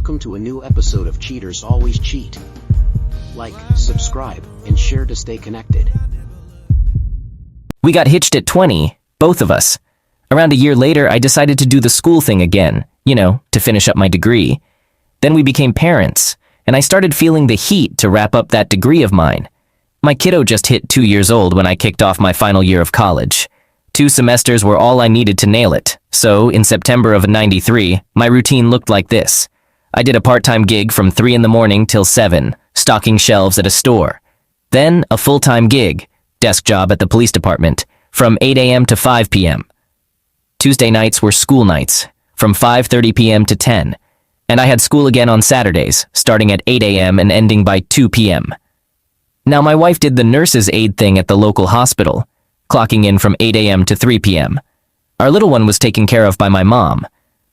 welcome to a new episode of Cheaters Always Cheat. Like, subscribe, and share to stay connected. We got hitched at 20, both of us. Around a year later, I decided to do the school thing again, to finish up my degree. Then we became parents, and I started feeling the heat to wrap up that degree of mine. My kiddo just hit 2 years old when I kicked off my final year of college. 2 semesters were all I needed to nail it, so in September of '93, my routine looked like this. I did a part-time gig from 3 in the morning till 7, stocking shelves at a store. Then a full-time gig, desk job at the police department, from 8 a.m. to 5 p.m. Tuesday nights were school nights, from 5:30 p.m. to 10, and I had school again on Saturdays, starting at 8 a.m. and ending by 2 p.m. Now my wife did the nurse's aide thing at the local hospital, clocking in from 8 a.m. to 3 p.m. Our little one was taken care of by my mom.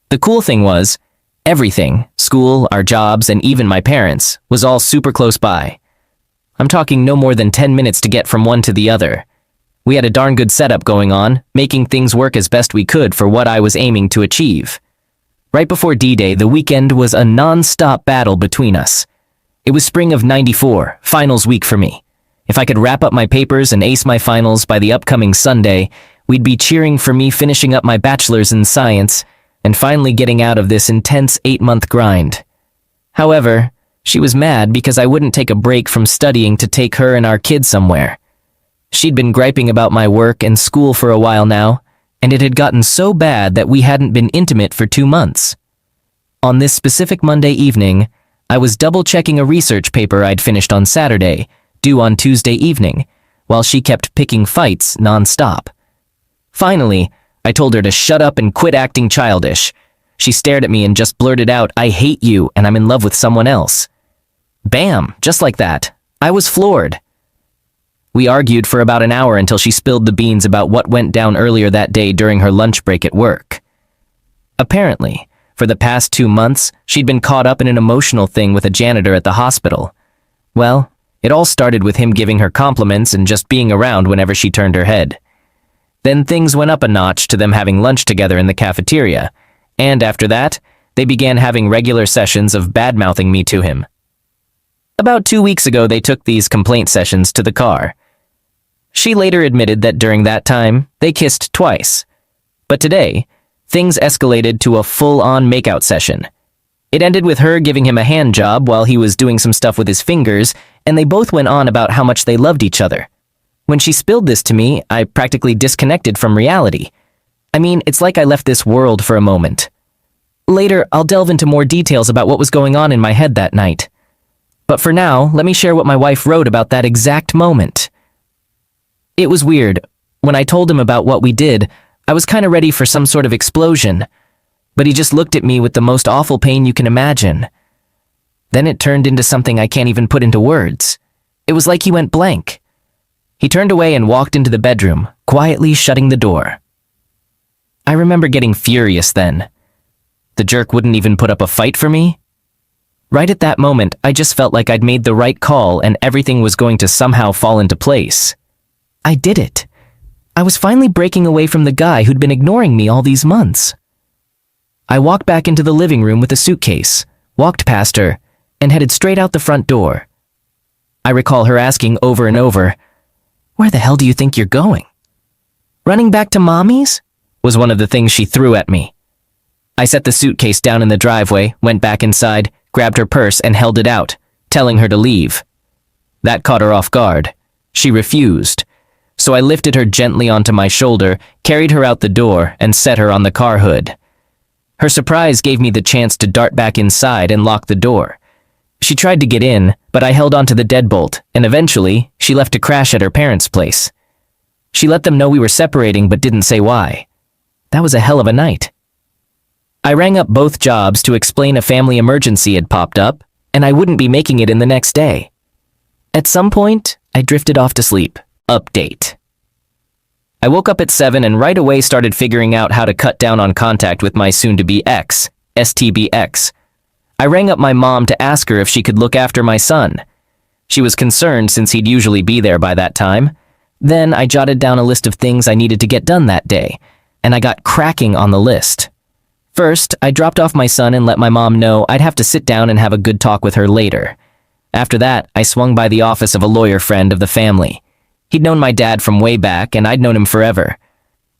The cool thing was, everything, school, our jobs, and even my parents, was all super close by. I'm talking no more than 10 minutes to get from one to the other. We had a darn good setup going on, making things work as best we could for what I was aiming to achieve. Right before D-Day, the weekend was a non-stop battle between us. It was spring of '94, finals week for me. If I could wrap up my papers and ace my finals by the upcoming Sunday, we'd be cheering for me finishing up my bachelor's in science and finally getting out of this intense 8-month grind. However, she was mad because I wouldn't take a break from studying to take her and our kid somewhere. She'd been griping about my work and school for a while now, and it had gotten so bad that we hadn't been intimate for 2 months. On this specific Monday evening, I was double-checking a research paper I'd finished on Saturday, due on Tuesday evening, while she kept picking fights non-stop. Finally, I told her to shut up and quit acting childish. She stared at me and just blurted out, "I hate you and I'm in love with someone else." Bam, just like that. I was floored. We argued for about an hour until she spilled the beans about what went down earlier that day during her lunch break at work. Apparently, for the past 2 months, she'd been caught up in an emotional thing with a janitor at the hospital. Well, it all started with him giving her compliments and just being around whenever she turned her head. Then things went up a notch to them having lunch together in the cafeteria, and after that, they began having regular sessions of bad-mouthing me to him. About 2 weeks ago, they took these complaint sessions to the car. She later admitted that during that time, they kissed twice. But today, things escalated to a full-on makeout session. It ended with her giving him a hand job while he was doing some stuff with his fingers, and they both went on about how much they loved each other. When she spilled this to me, I practically disconnected from reality. I mean, it's like I left this world for a moment. Later, I'll delve into more details about what was going on in my head that night. But for now, let me share what my wife wrote about that exact moment. It was weird. When I told him about what we did, I was kind of ready for some sort of explosion. But he just looked at me with the most awful pain you can imagine. Then it turned into something I can't even put into words. It was like he went blank. He turned away and walked into the bedroom, quietly shutting the door. I remember getting furious then. The jerk wouldn't even put up a fight for me? Right at that moment, I just felt like I'd made the right call and everything was going to somehow fall into place. I did it. I was finally breaking away from the guy who'd been ignoring me all these months. I walked back into the living room with a suitcase, walked past her, and headed straight out the front door. I recall her asking over and over, "Where the hell do you think you're going?" "Running back to Mommy's?" was one of the things she threw at me. I set the suitcase down in the driveway, went back inside, grabbed her purse and held it out, telling her to leave. That caught her off guard. She refused. So I lifted her gently onto my shoulder, carried her out the door, and set her on the car hood. Her surprise gave me the chance to dart back inside and lock the door. She tried to get in, but I held onto the deadbolt, and eventually, she left to crash at her parents' place. She let them know we were separating but didn't say why. That was a hell of a night. I rang up both jobs to explain a family emergency had popped up, and I wouldn't be making it in the next day. At some point, I drifted off to sleep. Update. I woke up at 7 and right away started figuring out how to cut down on contact with my soon-to-be ex, STBX. I rang up my mom to ask her if she could look after my son. She was concerned since he'd usually be there by that time. Then I jotted down a list of things I needed to get done that day, and I got cracking on the list. First, I dropped off my son and let my mom know I'd have to sit down and have a good talk with her later. After that, I swung by the office of a lawyer friend of the family. He'd known my dad from way back, and I'd known him forever.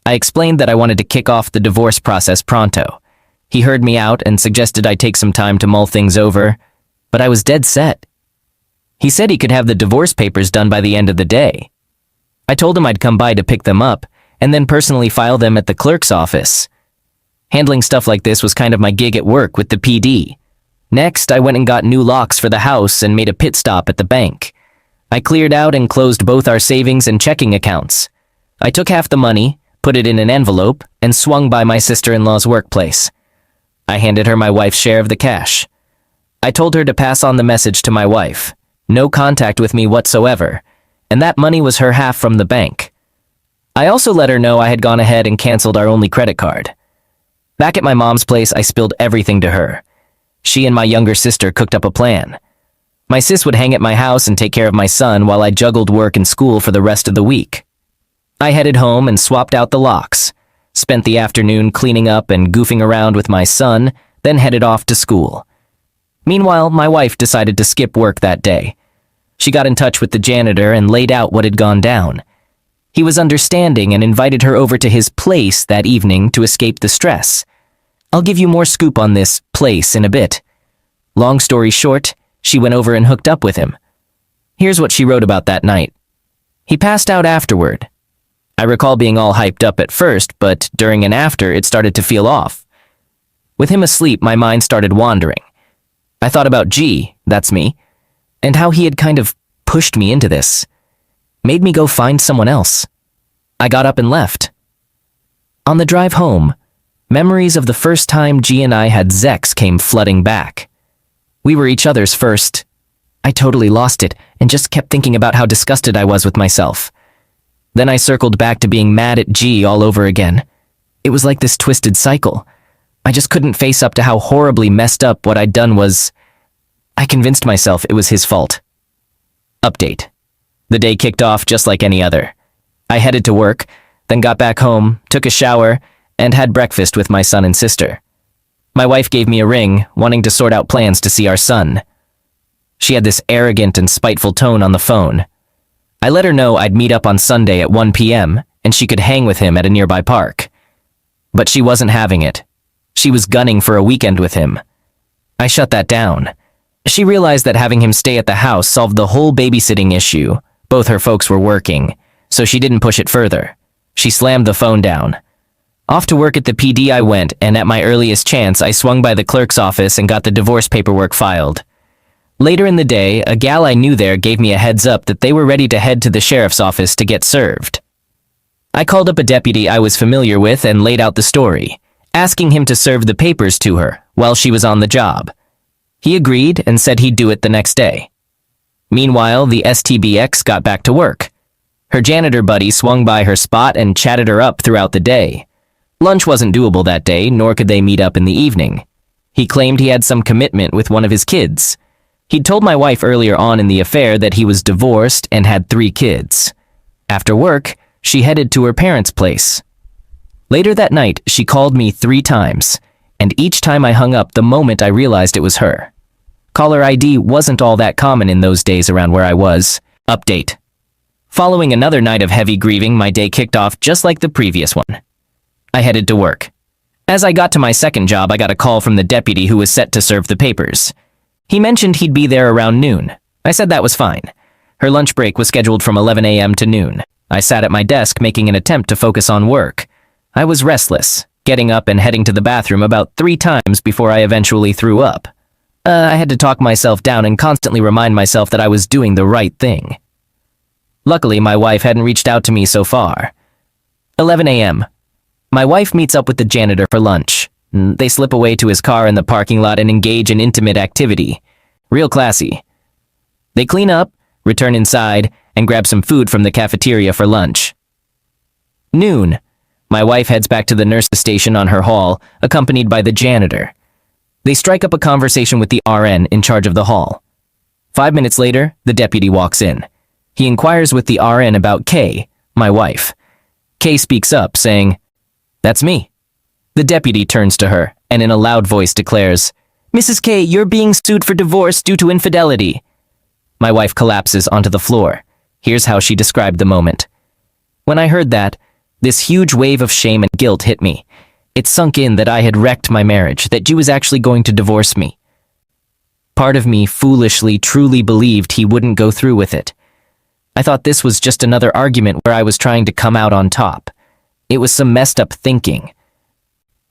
I explained that I wanted to kick off the divorce process pronto. He heard me out and suggested I take some time to mull things over, but I was dead set. He said he could have the divorce papers done by the end of the day. I told him I'd come by to pick them up, and then personally file them at the clerk's office. Handling stuff like this was kind of my gig at work with the PD. Next, I went and got new locks for the house and made a pit stop at the bank. I cleared out and closed both our savings and checking accounts. I took half the money, put it in an envelope, and swung by my sister-in-law's workplace. I handed her my wife's share of the cash. I told her to pass on the message to my wife. No contact with me whatsoever, and that money was her half from the bank. I also let her know I had gone ahead and canceled our only credit card. Back at my mom's place, I spilled everything to her. She and my younger sister cooked up a plan. My sis would hang at my house and take care of my son while I juggled work and school for the rest of the week. I headed home and swapped out the locks, spent the afternoon cleaning up and goofing around with my son, then headed off to school. Meanwhile, my wife decided to skip work that day. She got in touch with the janitor and laid out what had gone down. He was understanding and invited her over to his place that evening to escape the stress. I'll give you more scoop on this place in a bit. Long story short, she went over and hooked up with him. Here's what she wrote about that night. He passed out afterward. I recall being all hyped up at first, but during and after, it started to feel off. With him asleep, my mind started wandering. I thought about G, that's me, and how he had kind of pushed me into this. Made me go find someone else. I got up and left. On the drive home, memories of the first time G and I had sex came flooding back. We were each other's first. I totally lost it and just kept thinking about how disgusted I was with myself. Then I circled back to being mad at G all over again. It was like this twisted cycle. I just couldn't face up to how horribly messed up what I'd done was. I convinced myself it was his fault. Update. The day kicked off just like any other. I headed to work, then got back home, took a shower, and had breakfast with my son and sister. My wife gave me a ring, wanting to sort out plans to see our son. She had this arrogant and spiteful tone on the phone. I let her know I'd meet up on Sunday at 1 p.m. and she could hang with him at a nearby park. But she wasn't having it. She was gunning for a weekend with him. I shut that down. She realized that having him stay at the house solved the whole babysitting issue. Both her folks were working, so she didn't push it further. She slammed the phone down. Off to work at the PD I went, and at my earliest chance, I swung by the clerk's office and got the divorce paperwork filed. Later in the day, a gal I knew there gave me a heads up that they were ready to head to the sheriff's office to get served. I called up a deputy I was familiar with and laid out the story, asking him to serve the papers to her while she was on the job. He agreed and said he'd do it the next day. Meanwhile, the STBX got back to work. Her janitor buddy swung by her spot and chatted her up throughout the day. Lunch wasn't doable that day, nor could they meet up in the evening. He claimed he had some commitment with one of his kids. He'd told my wife earlier on in the affair that he was divorced and had 3 kids. After work, she headed to her parents' place. Later that night, she called me 3 times, and each time I hung up the moment I realized it was her. Caller ID wasn't all that common in those days around where I was. Update. Following another night of heavy grieving, my day kicked off just like the previous one. I headed to work. As I got to my second job, I got a call from the deputy who was set to serve the papers. He mentioned he'd be there around noon. I said that was fine. Her lunch break was scheduled from 11 a.m. to noon. I sat at my desk making an attempt to focus on work. I was restless, getting up and heading to the bathroom about 3 times before I eventually threw up. I had to talk myself down and constantly remind myself that I was doing the right thing. Luckily, my wife hadn't reached out to me so far. 11 a.m. My wife meets up with the janitor for lunch. They slip away to his car in the parking lot and engage in intimate activity. Real classy. They clean up, return inside, and grab some food from the cafeteria for lunch. Noon. My wife heads back to the nurse station on her hall, accompanied by the janitor. They strike up a conversation with the RN in charge of the hall. 5 minutes later, the deputy walks in. He inquires with the RN about Kay, my wife. Kay speaks up, saying, "That's me." The deputy turns to her, and in a loud voice declares, "Mrs. K, you're being sued for divorce due to infidelity." My wife collapses onto the floor. Here's how she described the moment. When I heard that, this huge wave of shame and guilt hit me. It sunk in that I had wrecked my marriage, that G was actually going to divorce me. Part of me foolishly truly believed he wouldn't go through with it. I thought this was just another argument where I was trying to come out on top. It was some messed up thinking.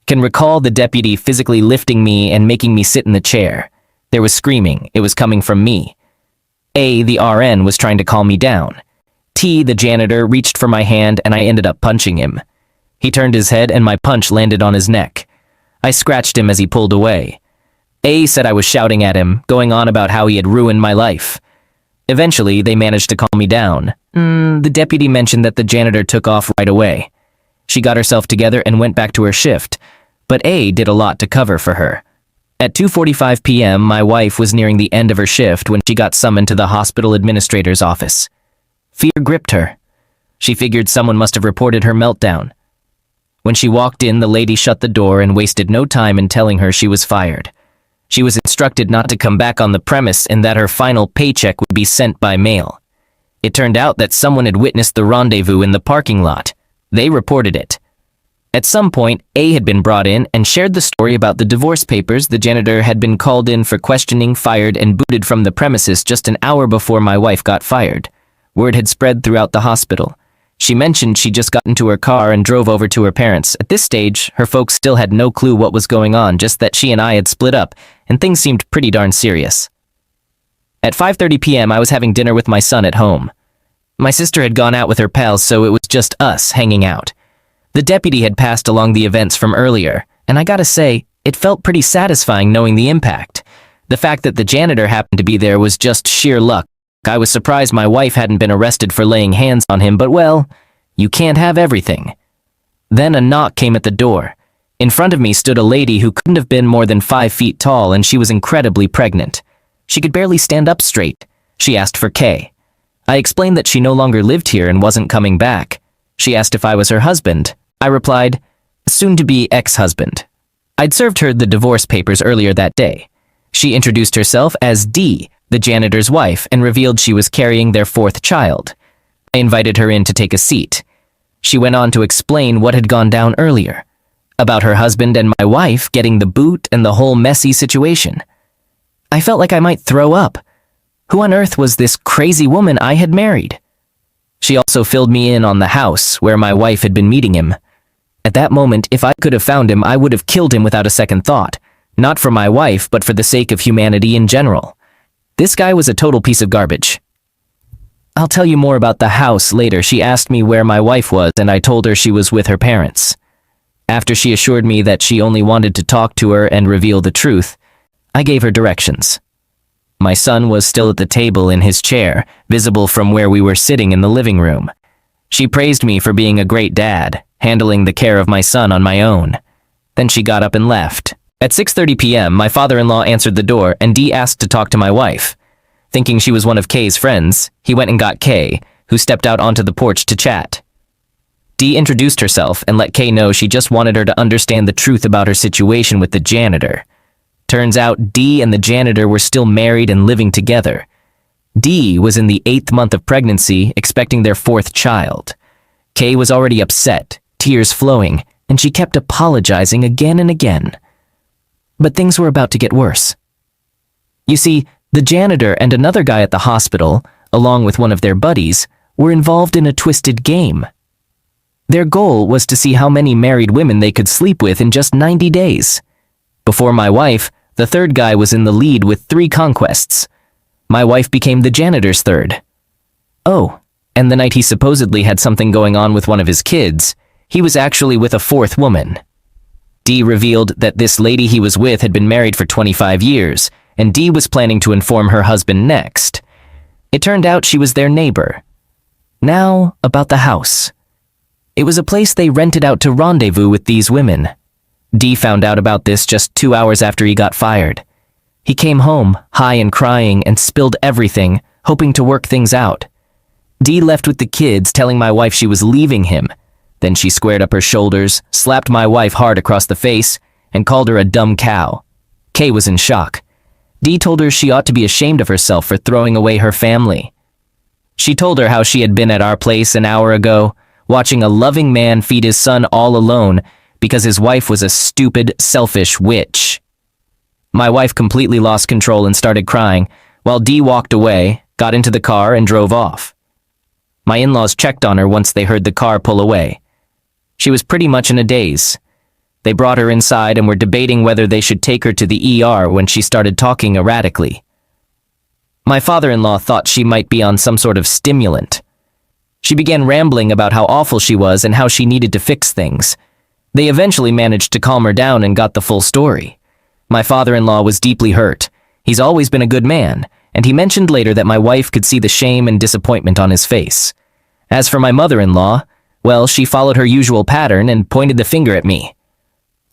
Can recall the deputy physically lifting me and making me sit in the chair. There was screaming. It was coming from me. A, the RN, was trying to calm me down. T, the janitor, reached for my hand and I ended up punching him. He turned his head and my punch landed on his neck. I scratched him as he pulled away. A said I was shouting at him, going on about how he had ruined my life. Eventually, they managed to calm me down. The deputy mentioned that the janitor took off right away. She got herself together and went back to her shift, but A did a lot to cover for her. At 2:45 p.m., my wife was nearing the end of her shift when she got summoned to the hospital administrator's office. Fear gripped her. She figured someone must have reported her meltdown. When she walked in, the lady shut the door and wasted no time in telling her she was fired. She was instructed not to come back on the premise and that her final paycheck would be sent by mail. It turned out that someone had witnessed the rendezvous in the parking lot. They reported it. At some point, A had been brought in and shared the story about the divorce papers. The janitor had been called in for questioning, fired, and booted from the premises just an hour before my wife got fired. Word had spread throughout the hospital. She mentioned she just got into her car and drove over to her parents. At this stage, her folks still had no clue what was going on, just that she and I had split up, and things seemed pretty darn serious. At 5:30 p.m., I was having dinner with my son at home. My sister had gone out with her pals, so it was just us hanging out. The deputy had passed along the events from earlier, and I gotta say, it felt pretty satisfying knowing the impact. The fact that the janitor happened to be there was just sheer luck. I was surprised my wife hadn't been arrested for laying hands on him, but well, you can't have everything. Then a knock came at the door. In front of me stood a lady who couldn't have been more than 5 feet tall, and she was incredibly pregnant. She could barely stand up straight. She asked for Kay. I explained that she no longer lived here and wasn't coming back. She asked if I was her husband. I replied, soon-to-be ex-husband. I'd served her the divorce papers earlier that day. She introduced herself as D, the janitor's wife, and revealed she was carrying their 4th child. I invited her in to take a seat. She went on to explain what had gone down earlier, about her husband and my wife getting the boot and the whole messy situation. I felt like I might throw up. Who on earth was this crazy woman I had married? She also filled me in on the house where my wife had been meeting him. At that moment, if I could have found him, I would have killed him without a second thought. Not for my wife, but for the sake of humanity in general. This guy was a total piece of garbage. I'll tell you more about the house later. She asked me where my wife was, and I told her she was with her parents. After she assured me that she only wanted to talk to her and reveal the truth, I gave her directions. My son was still at the table in his chair, visible from where we were sitting in the living room. She praised me for being a great dad, handling the care of my son on my own. Then she got up and left. At 6:30 p.m., my father-in-law answered the door and D asked to talk to my wife. Thinking she was one of Kay's friends, he went and got Kay, who stepped out onto the porch to chat. D introduced herself and let Kay know she just wanted her to understand the truth about her situation with the janitor. Turns out D and the janitor were still married and living together. D was in the 8th month of pregnancy, expecting their 4th child. Kay was already upset, tears flowing, and she kept apologizing again and again. But things were about to get worse. You see, the janitor and another guy at the hospital, along with one of their buddies, were involved in a twisted game. Their goal was to see how many married women they could sleep with in just 90 days. Before my wife, the 3rd guy was in the lead with 3 conquests. My wife became the janitor's 3rd. Oh, and the night he supposedly had something going on with one of his kids, he was actually with a 4th woman. D revealed that this lady he was with had been married for 25 years, and D was planning to inform her husband next. It turned out she was their neighbor. Now, about the house. It was a place they rented out to rendezvous with these women. D found out about this just 2 hours after he got fired. He came home, high and crying, and spilled everything, hoping to work things out. D left with the kids, telling my wife she was leaving him. Then she squared up her shoulders, slapped my wife hard across the face, and called her a dumb cow. Kay was in shock. Dee told her she ought to be ashamed of herself for throwing away her family. She told her how she had been at our place an hour ago, watching a loving man feed his son all alone because his wife was a stupid, selfish witch. My wife completely lost control and started crying, while Dee walked away, got into the car, and drove off. My in-laws checked on her once they heard the car pull away. She was pretty much in a daze. They brought her inside and were debating whether they should take her to the ER when she started talking erratically. My father-in-law thought she might be on some sort of stimulant. She began rambling about how awful she was and how she needed to fix things. They eventually managed to calm her down and got the full story. My father-in-law was deeply hurt. He's always been a good man, and he mentioned later that my wife could see the shame and disappointment on his face. As for my mother-in-law, well, she followed her usual pattern and pointed the finger at me.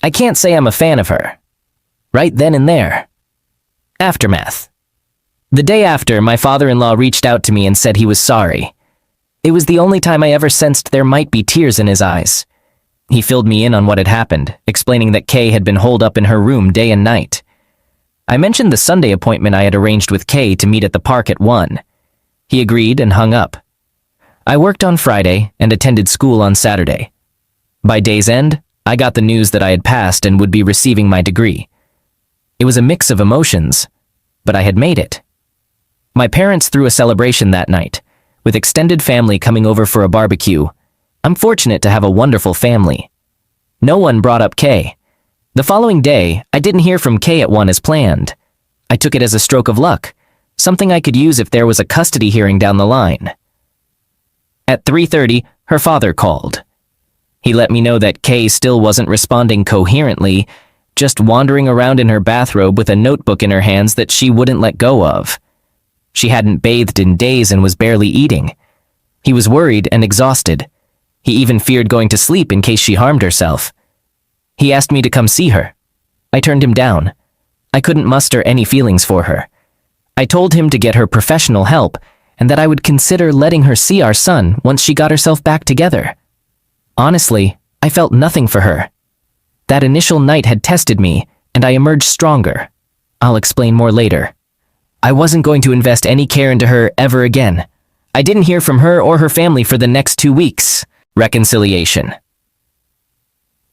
I can't say I'm a fan of her. Right then and there. Aftermath. The day after, my father-in-law reached out to me and said he was sorry. It was the only time I ever sensed there might be tears in his eyes. He filled me in on what had happened, explaining that Kay had been holed up in her room day and night. I mentioned the Sunday appointment I had arranged with Kay to meet at the park at 1. He agreed and hung up. I worked on Friday and attended school on Saturday. By day's end, I got the news that I had passed and would be receiving my degree. It was a mix of emotions, but I had made it. My parents threw a celebration that night, with extended family coming over for a barbecue. I'm fortunate to have a wonderful family. No one brought up Kay. The following day, I didn't hear from Kay at 1 as planned. I took it as a stroke of luck, something I could use if there was a custody hearing down the line. At 3:30, her father called. He let me know that Kay still wasn't responding coherently, just wandering around in her bathrobe with a notebook in her hands that she wouldn't let go of. She hadn't bathed in days and was barely eating. He was worried and exhausted. He even feared going to sleep in case she harmed herself. He asked me to come see her. I turned him down. I couldn't muster any feelings for her. I told him to get her professional help and that I would consider letting her see our son once she got herself back together. Honestly, I felt nothing for her. That initial night had tested me, and I emerged stronger. I'll explain more later. I wasn't going to invest any care into her ever again. I didn't hear from her or her family for the next 2 weeks. Reconciliation.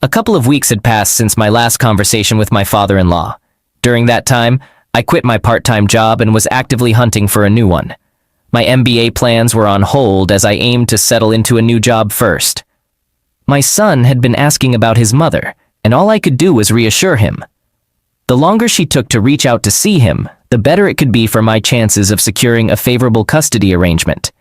A couple of weeks had passed since my last conversation with my father-in-law. During that time, I quit my part-time job and was actively hunting for a new one. My MBA plans were on hold as I aimed to settle into a new job first. My son had been asking about his mother, and all I could do was reassure him. The longer she took to reach out to see him, the better it could be for my chances of securing a favorable custody arrangement.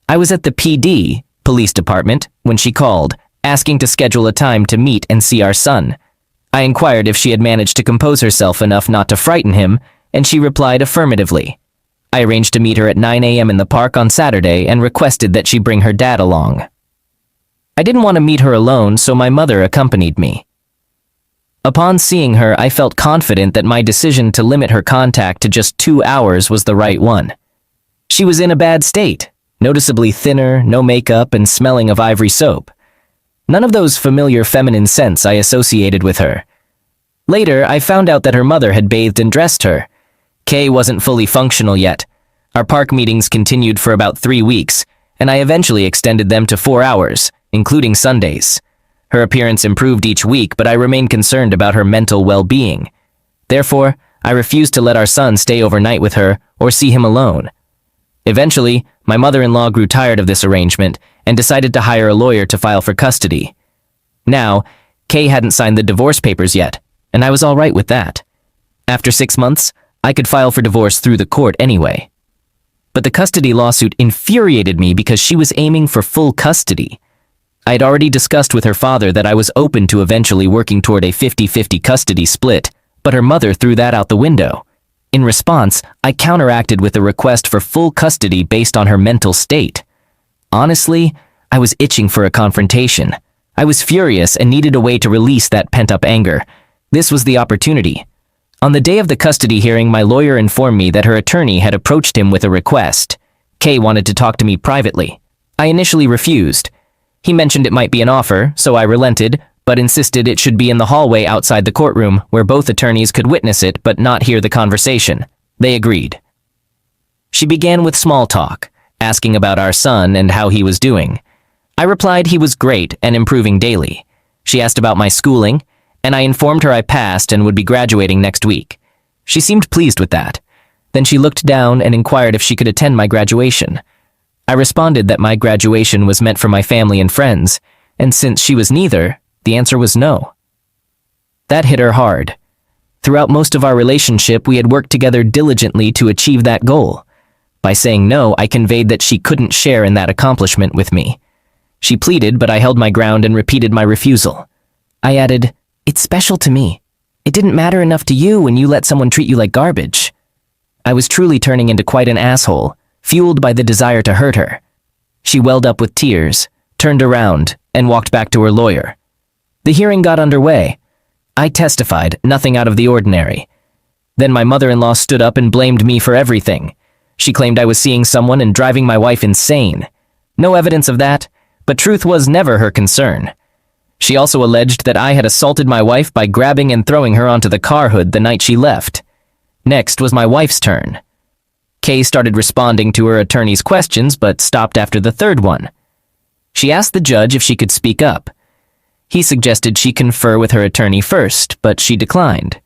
I was at the PD, police department, when she called, asking to schedule a time to meet and see our son. I inquired if she had managed to compose herself enough not to frighten him, and she replied affirmatively. I arranged to meet her at 9 a.m. in the park on Saturday and requested that she bring her dad along. I didn't want to meet her alone, so my mother accompanied me. Upon seeing her, I felt confident that my decision to limit her contact to just 2 hours was the right one. She was in a bad state, noticeably thinner, no makeup, and smelling of ivory soap. None of those familiar feminine scents I associated with her. Later, I found out that her mother had bathed and dressed her. Kay wasn't fully functional yet. Our park meetings continued for about 3 weeks, and I eventually extended them to 4 hours, including Sundays. Her appearance improved each week, but I remained concerned about her mental well-being. Therefore, I refused to let our son stay overnight with her or see him alone. Eventually, my mother-in-law grew tired of this arrangement and decided to hire a lawyer to file for custody. Now, Kay hadn't signed the divorce papers yet, and I was all right with that. After 6 months, I could file for divorce through the court anyway. But the custody lawsuit infuriated me because she was aiming for full custody. I had already discussed with her father that I was open to eventually working toward a 50-50 custody split, but her mother threw that out the window. In response, I counteracted with a request for full custody based on her mental state. Honestly, I was itching for a confrontation. I was furious and needed a way to release that pent-up anger. This was the opportunity. On the day of the custody hearing, my lawyer informed me that her attorney had approached him with a request. Kay wanted to talk to me privately. I initially refused. He mentioned it might be an offer, so I relented, but insisted it should be in the hallway outside the courtroom where both attorneys could witness it but not hear the conversation. They agreed. She began with small talk, asking about our son and how he was doing. I replied he was great and improving daily. She asked about my schooling, and I informed her I passed and would be graduating next week. She seemed pleased with that. Then she looked down and inquired if she could attend my graduation. I responded that my graduation was meant for my family and friends, and since she was neither, the answer was no. That hit her hard. Throughout most of our relationship, we had worked together diligently to achieve that goal. By saying no, I conveyed that she couldn't share in that accomplishment with me. She pleaded, but I held my ground and repeated my refusal. I added, "It's special to me. It didn't matter enough to you when you let someone treat you like garbage." I was truly turning into quite an asshole, fueled by the desire to hurt her. She welled up with tears, turned around, and walked back to her lawyer. The hearing got underway. I testified, nothing out of the ordinary. Then my mother-in-law stood up and blamed me for everything. She claimed I was seeing someone and driving my wife insane. No evidence of that, but truth was never her concern. She also alleged that I had assaulted my wife by grabbing and throwing her onto the car hood the night she left. Next was my wife's turn. Kay started responding to her attorney's questions but stopped after the third one. She asked the judge if she could speak up. He suggested she confer with her attorney first, but she declined.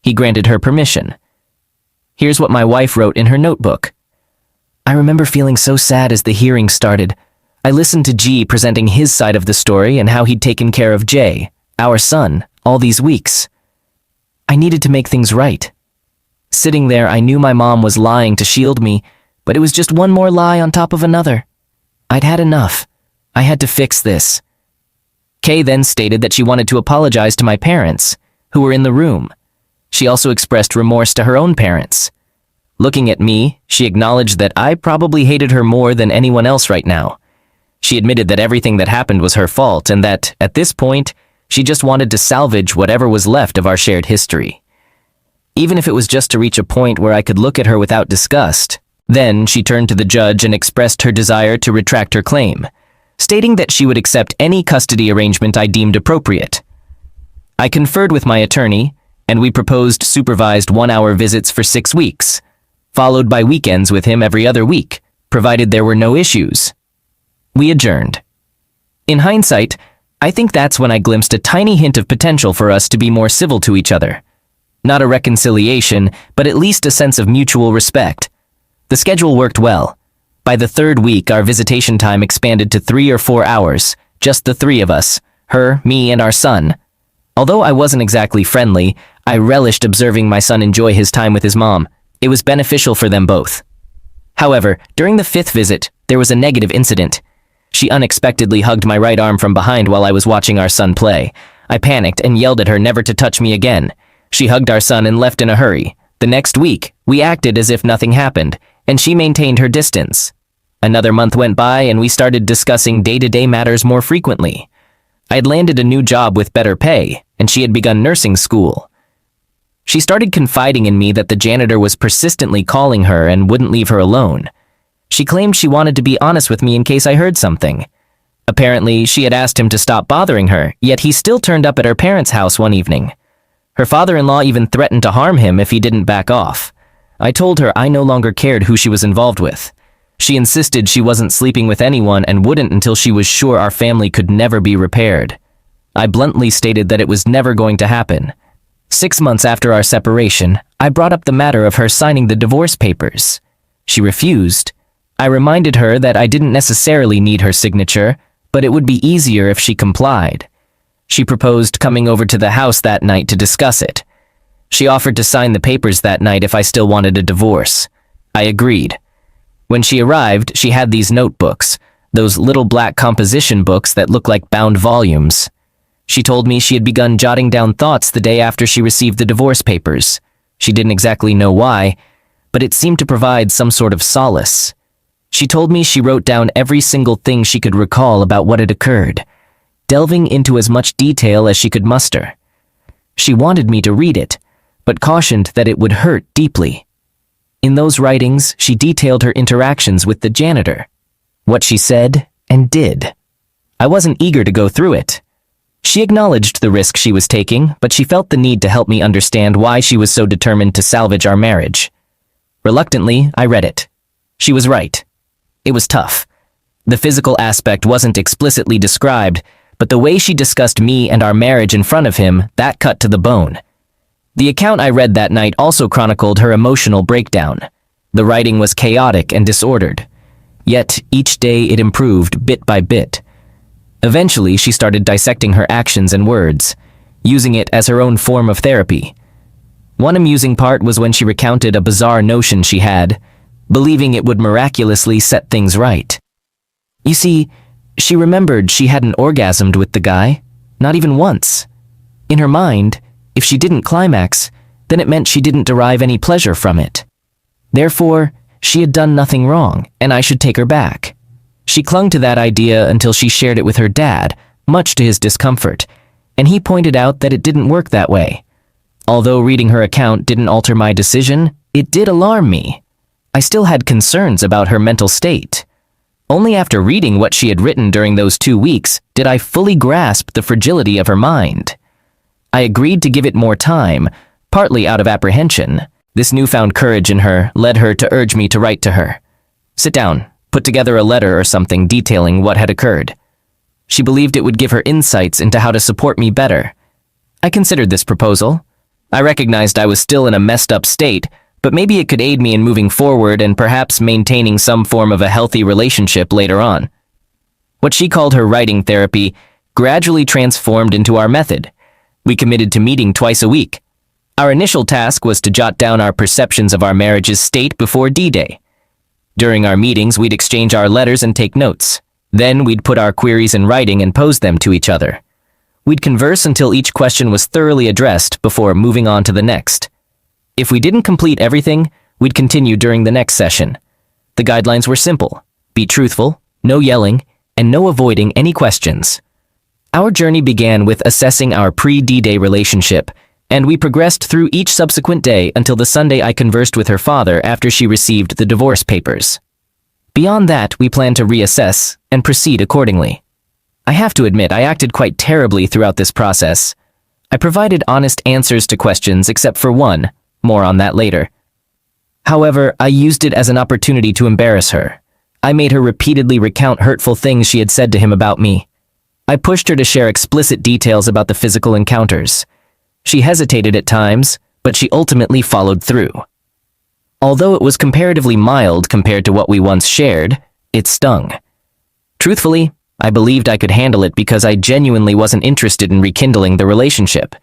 He granted her permission. Here's what my wife wrote in her notebook. I remember feeling so sad as the hearing started. I listened to G presenting his side of the story and how he'd taken care of J, our son, all these weeks. I needed to make things right. Sitting there, I knew my mom was lying to shield me, but it was just one more lie on top of another. I'd had enough. I had to fix this. Kay then stated that she wanted to apologize to my parents, who were in the room. She also expressed remorse to her own parents. Looking at me, she acknowledged that I probably hated her more than anyone else right now. She admitted that everything that happened was her fault and that, at this point, she just wanted to salvage whatever was left of our shared history. Even if it was just to reach a point where I could look at her without disgust. Then she turned to the judge and expressed her desire to retract her claim, stating that she would accept any custody arrangement I deemed appropriate. I conferred with my attorney, and we proposed supervised 1-hour visits for 6 weeks, followed by weekends with him every other week, provided there were no issues. We adjourned. In hindsight, I think that's when I glimpsed a tiny hint of potential for us to be more civil to each other. Not a reconciliation, but at least a sense of mutual respect. The schedule worked well. By the 3rd week, our visitation time expanded to 3 or 4 hours, just the 3 of us, her, me, and our son. Although I wasn't exactly friendly, I relished observing my son enjoy his time with his mom. It was beneficial for them both. However, during the 5th visit, there was a negative incident. She unexpectedly hugged my right arm from behind while I was watching our son play. I panicked and yelled at her never to touch me again. She hugged our son and left in a hurry. The next week, we acted as if nothing happened, and she maintained her distance. Another month went by and we started discussing day-to-day matters more frequently. I had landed a new job with better pay, and she had begun nursing school. She started confiding in me that the janitor was persistently calling her and wouldn't leave her alone. She claimed she wanted to be honest with me in case I heard something. Apparently, she had asked him to stop bothering her, yet he still turned up at her parents' house one evening. Her father-in-law even threatened to harm him if he didn't back off. I told her I no longer cared who she was involved with. She insisted she wasn't sleeping with anyone and wouldn't until she was sure our family could never be repaired. I bluntly stated that it was never going to happen. 6 months after our separation, I brought up the matter of her signing the divorce papers. She refused. I reminded her that I didn't necessarily need her signature, but it would be easier if she complied. She proposed coming over to the house that night to discuss it. She offered to sign the papers that night if I still wanted a divorce. I agreed. When she arrived, she had these notebooks, those little black composition books that look like bound volumes. She told me she had begun jotting down thoughts the day after she received the divorce papers. She didn't exactly know why, but it seemed to provide some sort of solace. She told me she wrote down every single thing she could recall about what had occurred, delving into as much detail as she could muster. She wanted me to read it, but cautioned that it would hurt deeply. In those writings, she detailed her interactions with the janitor, what she said and did. I wasn't eager to go through it. She acknowledged the risk she was taking, but she felt the need to help me understand why she was so determined to salvage our marriage. Reluctantly, I read it. She was right. It was tough. The physical aspect wasn't explicitly described, but the way she discussed me and our marriage in front of him, that cut to the bone. The account I read that night also chronicled her emotional breakdown. The writing was chaotic and disordered. Yet, each day it improved bit by bit. Eventually, she started dissecting her actions and words, using it as her own form of therapy. One amusing part was when she recounted a bizarre notion she had, believing it would miraculously set things right. You see, she remembered she hadn't orgasmed with the guy, not even once. In her mind, if she didn't climax, then it meant she didn't derive any pleasure from it. Therefore, she had done nothing wrong, and I should take her back. She clung to that idea until she shared it with her dad, much to his discomfort, and he pointed out that it didn't work that way. Although reading her account didn't alter my decision, it did alarm me. I still had concerns about her mental state. Only after reading what she had written during those 2 weeks did I fully grasp the fragility of her mind. I agreed to give it more time, partly out of apprehension. This newfound courage in her led her to urge me to write to her. Sit down, put together a letter or something detailing what had occurred. She believed it would give her insights into how to support me better. I considered this proposal. I recognized I was still in a messed up state, but maybe it could aid me in moving forward and perhaps maintaining some form of a healthy relationship later on. What she called her writing therapy gradually transformed into our method. We committed to meeting twice a week. Our initial task was to jot down our perceptions of our marriage's state before D-Day. During our meetings, we'd exchange our letters and take notes. Then we'd put our queries in writing and pose them to each other. We'd converse until each question was thoroughly addressed before moving on to the next. If we didn't complete everything, we'd continue during the next session. The guidelines were simple: be truthful, no yelling, and no avoiding any questions. Our journey began with assessing our pre-D-Day relationship, and we progressed through each subsequent day until the Sunday I conversed with her father after she received the divorce papers. Beyond that, we planned to reassess and proceed accordingly. I have to admit, I acted quite terribly throughout this process. I provided honest answers to questions except for one, more on that later. However, I used it as an opportunity to embarrass her. I made her repeatedly recount hurtful things she had said to him about me. I pushed her to share explicit details about the physical encounters. She hesitated at times, but she ultimately followed through. Although it was comparatively mild compared to what we once shared, it stung. Truthfully, I believed I could handle it because I genuinely wasn't interested in rekindling the relationship.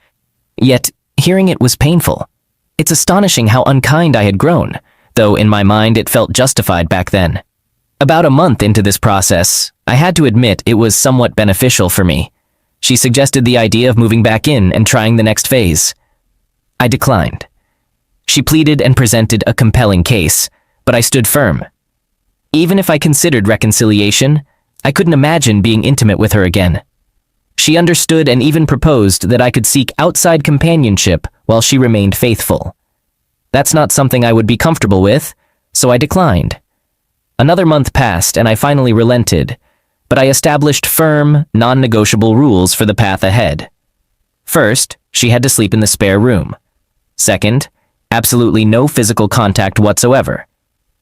Yet, hearing it was painful. It's astonishing how unkind I had grown, though in my mind it felt justified back then. About a month into this process, I had to admit it was somewhat beneficial for me. She suggested the idea of moving back in and trying the next phase. I declined. She pleaded and presented a compelling case, but I stood firm. Even if I considered reconciliation, I couldn't imagine being intimate with her again. She understood and even proposed that I could seek outside companionship while she remained faithful. That's not something I would be comfortable with, so I declined. Another month passed and I finally relented, but I established firm, non-negotiable rules for the path ahead. First, she had to sleep in the spare room. Second, absolutely no physical contact whatsoever.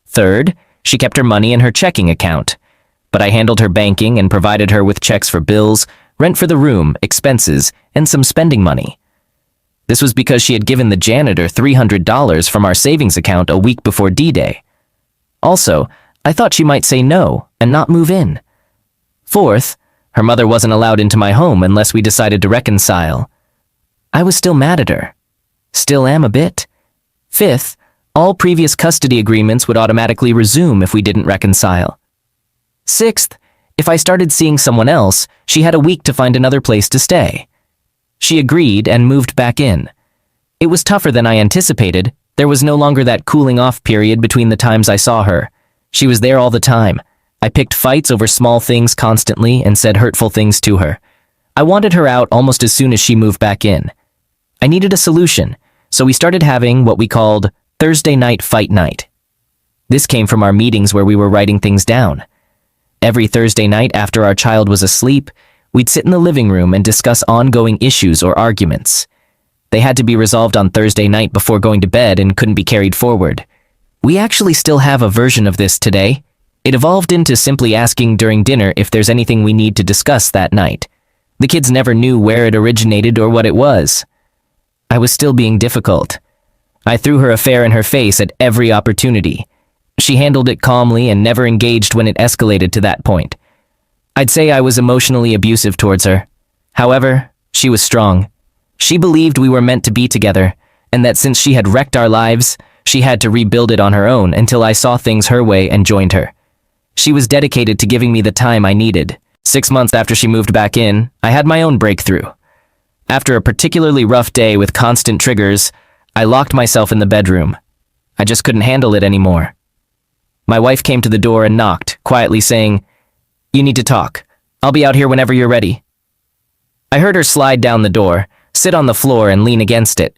Third, she kept her money in her checking account, but I handled her banking and provided her with checks for bills, rent for the room, expenses, and some spending money. This was because she had given the janitor $300 from our savings account a week before D-Day. Also, I thought she might say no and not move in. Fourth, her mother wasn't allowed into my home unless we decided to reconcile. I was still mad at her. Still am a bit. Fifth, all previous custody agreements would automatically resume if we didn't reconcile. Sixth, if I started seeing someone else, she had a week to find another place to stay. She agreed and moved back in. It was tougher than I anticipated. There was no longer that cooling off period between the times I saw her. She was there all the time. I picked fights over small things constantly and said hurtful things to her. I wanted her out almost as soon as she moved back in. I needed a solution, so we started having what we called Thursday night fight night. This came from our meetings where we were writing things down. Every Thursday night after our child was asleep, We'd sit in the living room and discuss ongoing issues or arguments. They had to be resolved on Thursday night before going to bed and couldn't be carried forward. We actually still have a version of this today. It evolved into simply asking during dinner if there's anything we need to discuss that night. The kids never knew where it originated or what it was. I was still being difficult. I threw her affair in her face at every opportunity. She handled it calmly and never engaged when it escalated to that point. I'd say I was emotionally abusive towards her. However, she was strong. She believed we were meant to be together, and that since she had wrecked our lives, she had to rebuild it on her own until I saw things her way and joined her. She was dedicated to giving me the time I needed. 6 months after she moved back in, I had my own breakthrough. After a particularly rough day with constant triggers, I locked myself in the bedroom. I just couldn't handle it anymore. My wife came to the door and knocked, quietly saying, "You need to talk. I'll be out here whenever you're ready." I heard her slide down the door, sit on the floor and lean against it.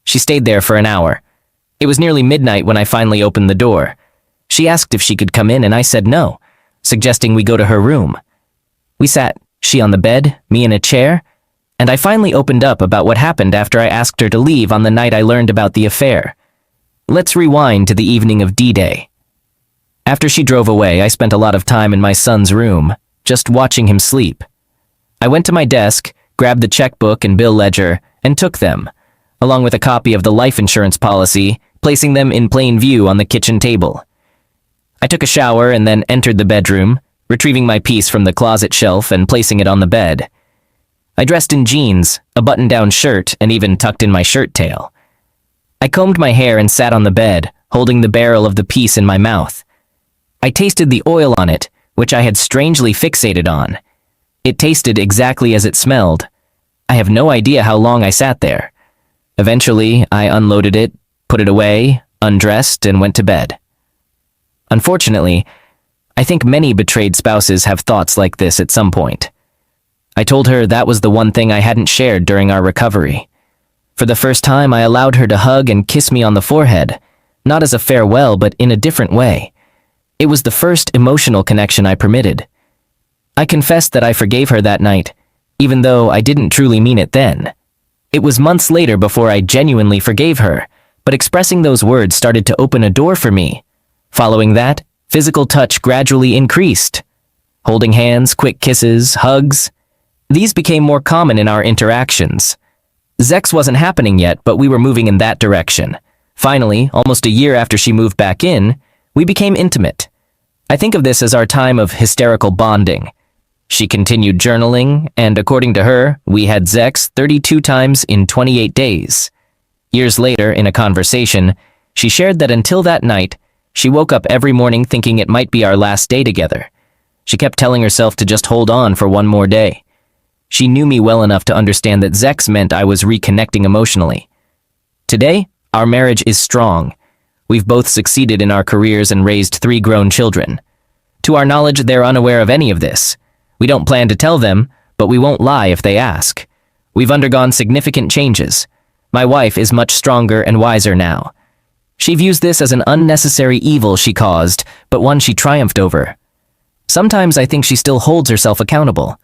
She stayed there for an hour. It was nearly midnight when I finally opened the door. She asked if she could come in and I said no, suggesting we go to her room. We sat, she on the bed, me in a chair, and I finally opened up about what happened after I asked her to leave on the night I learned about the affair. Let's rewind to the evening of D-Day. After she drove away, I spent a lot of time in my son's room, just watching him sleep. I went to my desk, grabbed the checkbook and bill ledger, and took them, along with a copy of the life insurance policy, placing them in plain view on the kitchen table. I took a shower and then entered the bedroom, retrieving my piece from the closet shelf and placing it on the bed. I dressed in jeans, a button-down shirt, and even tucked in my shirt tail. I combed my hair and sat on the bed, holding the barrel of the piece in my mouth. I tasted the oil on it, which I had strangely fixated on. It tasted exactly as it smelled. I have no idea how long I sat there. Eventually, I unloaded it, put it away, undressed, and went to bed. Unfortunately, I think many betrayed spouses have thoughts like this at some point. I told her that was the one thing I hadn't shared during our recovery. For the first time, I allowed her to hug and kiss me on the forehead, not as a farewell, but in a different way. It was the first emotional connection I permitted. I confessed that I forgave her that night, even though I didn't truly mean it then. It was months later before I genuinely forgave her, but expressing those words started to open a door for me. Following that, physical touch gradually increased. Holding hands, quick kisses, hugs. These became more common in our interactions. Sex wasn't happening yet, but we were moving in that direction. Finally, almost a year after she moved back in, we became intimate. I think of this as our time of hysterical bonding. She continued journaling, and according to her, we had sex 32 times in 28 days. Years later, in a conversation, she shared that until that night, she woke up every morning thinking it might be our last day together. She kept telling herself to just hold on for one more day. She knew me well enough to understand that sex meant I was reconnecting emotionally. Today, our marriage is strong. We've both succeeded in our careers and raised 3 grown children. To our knowledge, they're unaware of any of this. We don't plan to tell them, but we won't lie if they ask. We've undergone significant changes. My wife is much stronger and wiser now. She views this as an unnecessary evil she caused, but one she triumphed over. Sometimes I think she still holds herself accountable.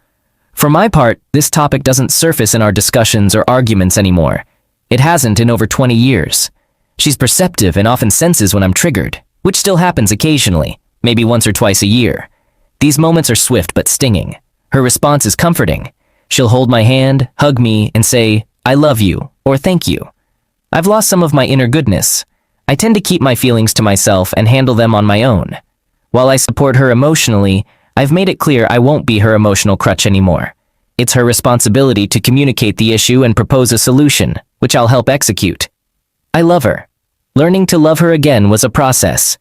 For my part, this topic doesn't surface in our discussions or arguments anymore. It hasn't in over 20 years. She's perceptive and often senses when I'm triggered, which still happens occasionally, maybe once or twice a year. These moments are swift but stinging. Her response is comforting. She'll hold my hand, hug me, and say, "I love you," or "thank you." I've lost some of my inner goodness. I tend to keep my feelings to myself and handle them on my own. While I support her emotionally, I've made it clear I won't be her emotional crutch anymore. It's her responsibility to communicate the issue and propose a solution, which I'll help execute. I love her. Learning to love her again was a process.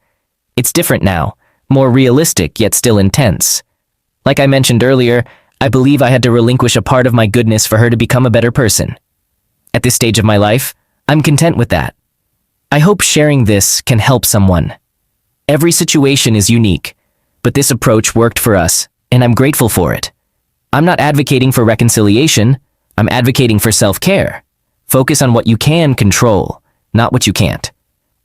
It's different now, more realistic yet still intense. Like I mentioned earlier, I believe I had to relinquish a part of my goodness for her to become a better person. At this stage of my life, I'm content with that. I hope sharing this can help someone. Every situation is unique, but this approach worked for us, and I'm grateful for it. I'm not advocating for reconciliation, I'm advocating for self-care. Focus on what you can control, not what you can't.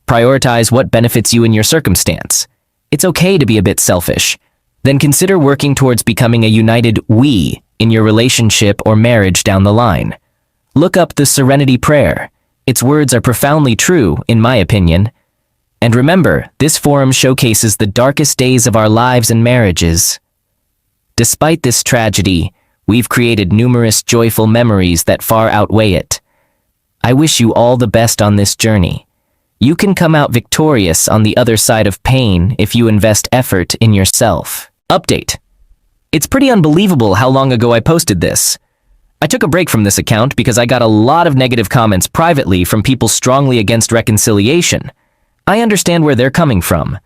Prioritize what benefits you in your circumstance. It's okay to be a bit selfish. Then consider working towards becoming a united we in your relationship or marriage down the line. Look up the Serenity Prayer. Its words are profoundly true, in my opinion. And remember, this forum showcases the darkest days of our lives and marriages. Despite this tragedy, we've created numerous joyful memories that far outweigh it. I wish you all the best on this journey. You can come out victorious on the other side of pain if you invest effort in yourself. Update. It's pretty unbelievable how long ago I posted this. I took a break from this account because I got a lot of negative comments privately from people strongly against reconciliation. I understand where they're coming from.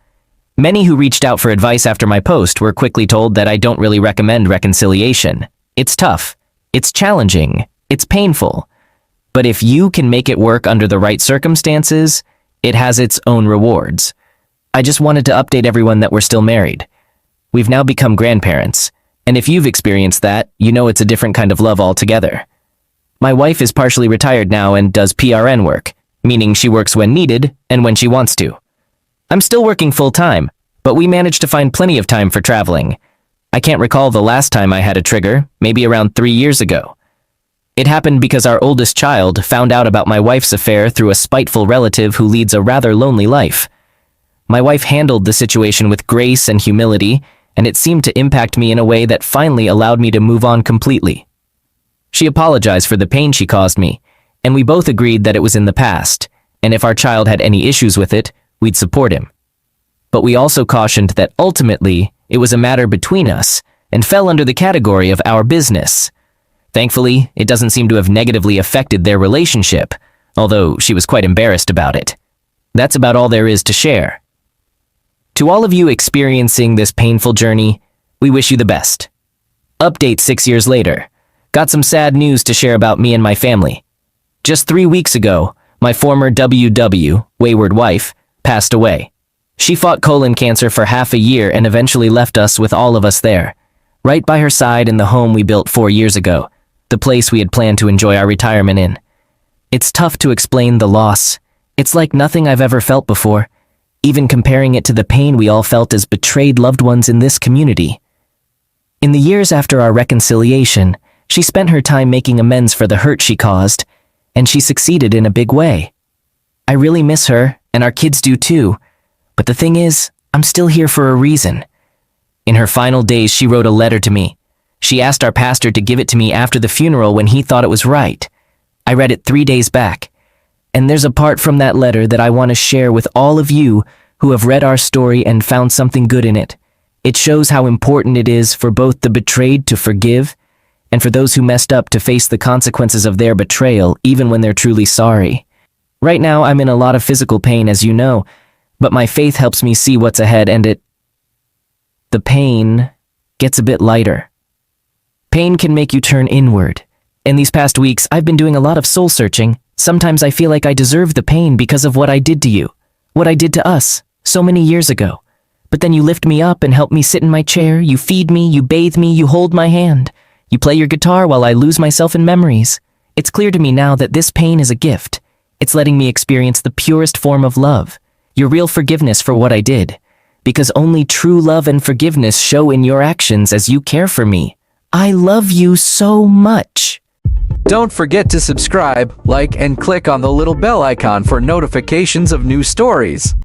Many who reached out for advice after my post were quickly told that I don't really recommend reconciliation. It's tough. It's challenging. It's painful. But if you can make it work under the right circumstances, it has its own rewards. I just wanted to update everyone that we're still married. We've now become grandparents, and if you've experienced that, you know it's a different kind of love altogether. My wife is partially retired now and does PRN work, meaning she works when needed and when she wants to. I'm still working full-time, but we managed to find plenty of time for traveling. I can't recall the last time I had a trigger, maybe around 3 years ago. It happened because our oldest child found out about my wife's affair through a spiteful relative who leads a rather lonely life. My wife handled the situation with grace and humility, and it seemed to impact me in a way that finally allowed me to move on completely. She apologized for the pain she caused me, and we both agreed that it was in the past, and if our child had any issues with it, we'd support him. But we also cautioned that ultimately, it was a matter between us, and fell under the category of our business. Thankfully, it doesn't seem to have negatively affected their relationship, although she was quite embarrassed about it. That's about all there is to share. To all of you experiencing this painful journey, we wish you the best. Update 6 years later. Got some sad news to share about me and my family. Just 3 weeks ago, my former WW, wayward wife, passed away. She fought colon cancer for half a year and eventually left us with all of us there, right by her side in the home we built 4 years ago, the place we had planned to enjoy our retirement in. It's tough to explain the loss. It's like nothing I've ever felt before, even comparing it to the pain we all felt as betrayed loved ones in this community. In the years after our reconciliation, she spent her time making amends for the hurt she caused, and she succeeded in a big way. I really miss her, and our kids do too, but the thing is, I'm still here for a reason. In her final days, she wrote a letter to me. She asked our pastor to give it to me after the funeral when he thought it was right. I read it 3 days back. And there's a part from that letter that I want to share with all of you who have read our story and found something good in it. It shows how important it is for both the betrayed to forgive and for those who messed up to face the consequences of their betrayal even when they're truly sorry. Right now, I'm in a lot of physical pain, as you know, but my faith helps me see what's ahead and the pain gets a bit lighter. Pain can make you turn inward. In these past weeks, I've been doing a lot of soul searching. Sometimes I feel like I deserve the pain because of what I did to you, what I did to us, so many years ago. But then you lift me up and help me sit in my chair, you feed me, you bathe me, you hold my hand. You play your guitar while I lose myself in memories. It's clear to me now that this pain is a gift. It's letting me experience the purest form of love, your real forgiveness for what I did. Because only true love and forgiveness show in your actions as you care for me. I love you so much. Don't forget to subscribe, like, and click on the little bell icon for notifications of new stories.